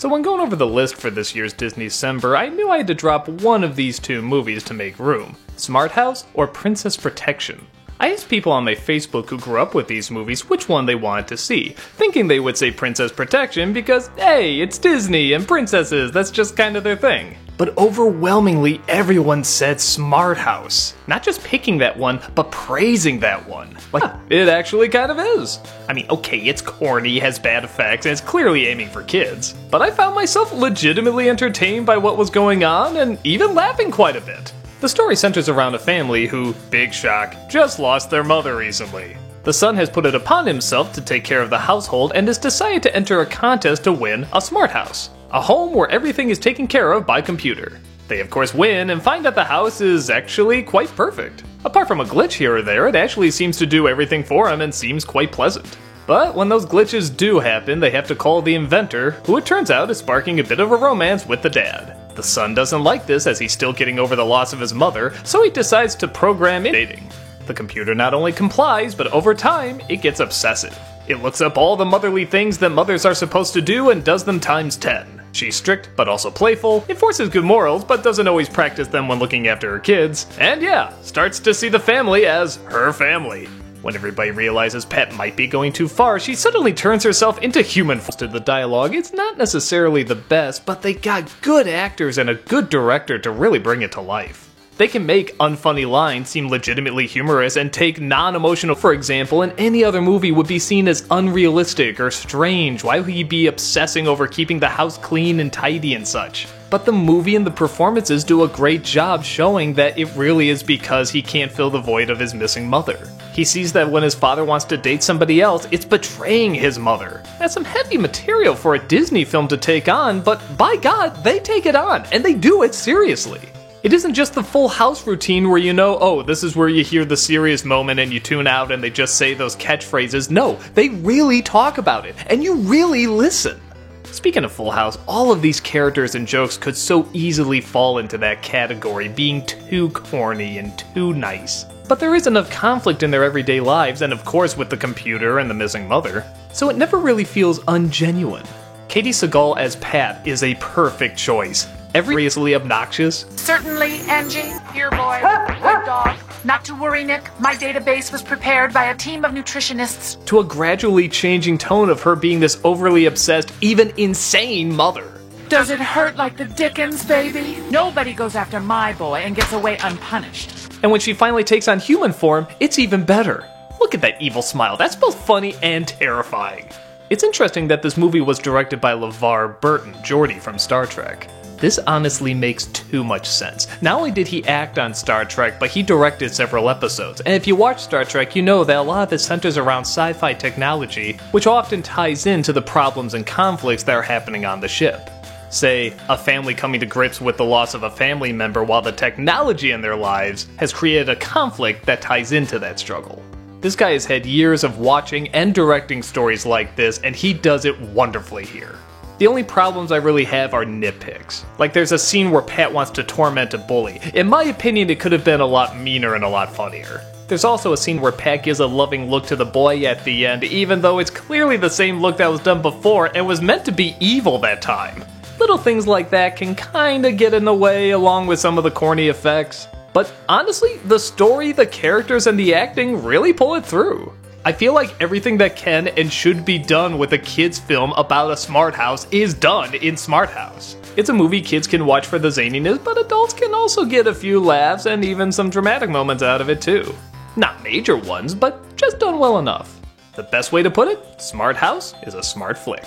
So when going over the list for this year's Disney-cember, I knew I had to drop one of these two movies to make room. Smart House or Princess Protection. I asked people on my Facebook who grew up with these movies which one they wanted to see, thinking they would say Princess Protection because, hey, it's Disney and princesses, that's just kind of their thing. But overwhelmingly, everyone said Smart House. Not just picking that one, but praising that one. Like, it actually kind of is. I mean, okay, it's corny, has bad effects, and it's clearly aiming for kids. But I found myself legitimately entertained by what was going on, and even laughing quite a bit. The story centers around a family who, big shock, just lost their mother recently. The son has put it upon himself to take care of the household and has decided to enter a contest to win a smart house. A home where everything is taken care of by computer. They of course win and find that the house is actually quite perfect. Apart from a glitch here or there, it actually seems to do everything for him and seems quite pleasant. But when those glitches do happen, they have to call the inventor, who it turns out is sparking a bit of a romance with the dad. The son doesn't like this as he's still getting over the loss of his mother, so he decides to program in dating. The computer not only complies, but over time, it gets obsessive. It looks up all the motherly things that mothers are supposed to do and does them times 10. She's strict, but also playful, enforces good morals, but doesn't always practice them when looking after her kids, and yeah, starts to see the family as her family. When everybody realizes Pet might be going too far, she suddenly turns herself into human. To the dialogue, it's not necessarily the best, but they got good actors and a good director to really bring it to life. They can make unfunny lines seem legitimately humorous and take non-emotional, for example, in any other movie would be seen as unrealistic or strange. Why would he be obsessing over keeping the house clean and tidy and such? But the movie and the performances do a great job showing that it really is because he can't fill the void of his missing mother. He sees that when his father wants to date somebody else, it's betraying his mother. That's some heavy material for a Disney film to take on, but by God, they take it on, and they do it seriously. It isn't just the Full House routine where you know, oh, this is where you hear the serious moment and you tune out and they just say those catchphrases. No, they really talk about it, and you really listen. Speaking of Full House, all of these characters and jokes could so easily fall into that category, being too corny and too nice. But there is enough conflict in their everyday lives, and of course with the computer and the missing mother, so it never really feels ungenuine. Katie Sagal as Pat is a perfect choice. Seriously obnoxious. Certainly, Angie. Here, boy. Good dog. Not to worry, Nick. My database was prepared by a team of nutritionists. To a gradually changing tone of her being this overly obsessed, even insane mother. Does it hurt like the Dickens, baby? Nobody goes after my boy and gets away unpunished. And when she finally takes on human form, it's even better. Look at that evil smile. That's both funny and terrifying. It's interesting that this movie was directed by LeVar Burton, Geordi from Star Trek. This honestly makes too much sense. Not only did he act on Star Trek, but he directed several episodes. And if you watch Star Trek, you know that a lot of it centers around sci-fi technology, which often ties into the problems and conflicts that are happening on the ship. Say, a family coming to grips with the loss of a family member while the technology in their lives has created a conflict that ties into that struggle. This guy has had years of watching and directing stories like this, and he does it wonderfully here. The only problems I really have are nitpicks. Like there's a scene where Pat wants to torment a bully. In my opinion, it could have been a lot meaner and a lot funnier. There's also a scene where Pat gives a loving look to the boy at the end, even though it's clearly the same look that was done before and was meant to be evil that time. Little things like that can kinda get in the way along with some of the corny effects. But honestly, the story, the characters, and the acting really pull it through. I feel like everything that can and should be done with a kids film about a smart house is done in Smart House. It's a movie kids can watch for the zaniness, but adults can also get a few laughs and even some dramatic moments out of it too. Not major ones, but just done well enough. The best way to put it, Smart House is a smart flick.